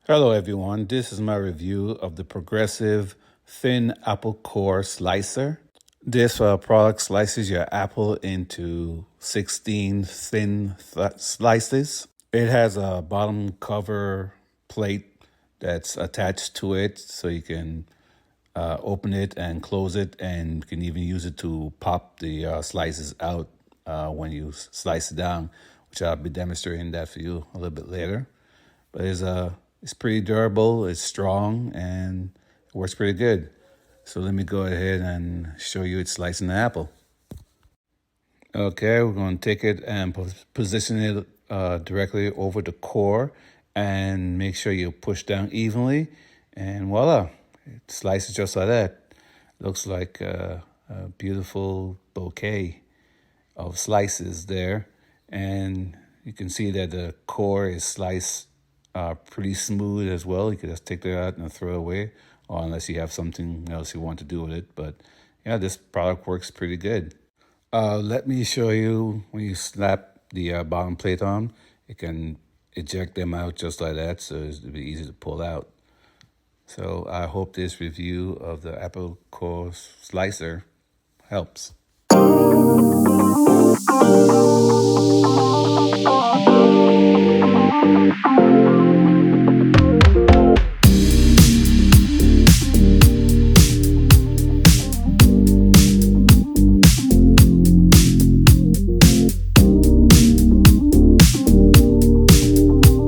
Hello everyone, this is my review of the Progressive Thin Apple Core Slicer. This product slices your apple into 16 thin slices. It has a bottom cover plate that's attached to it so you can open it and close it, and you can even use it to pop the slices out when you slice it down, which I'll be demonstrating that for you a little bit later. But it's pretty durable, it's strong, and it works pretty good. So let me go ahead and show you it slicing the apple. Okay, we're going to take it and position it directly over the core and make sure you push down evenly, and voila, it slices just like that. Looks like a beautiful bouquet of slices there, and you can see that the core is sliced pretty smooth as well. You could just take that out and throw it away, or unless you have something else you want to do with it. But yeah, this product works pretty good. Let me show you when you snap the bottom plate on, it can eject them out just like that, so it'll be easy to pull out. So I hope this review of the Apple Core Slicer helps.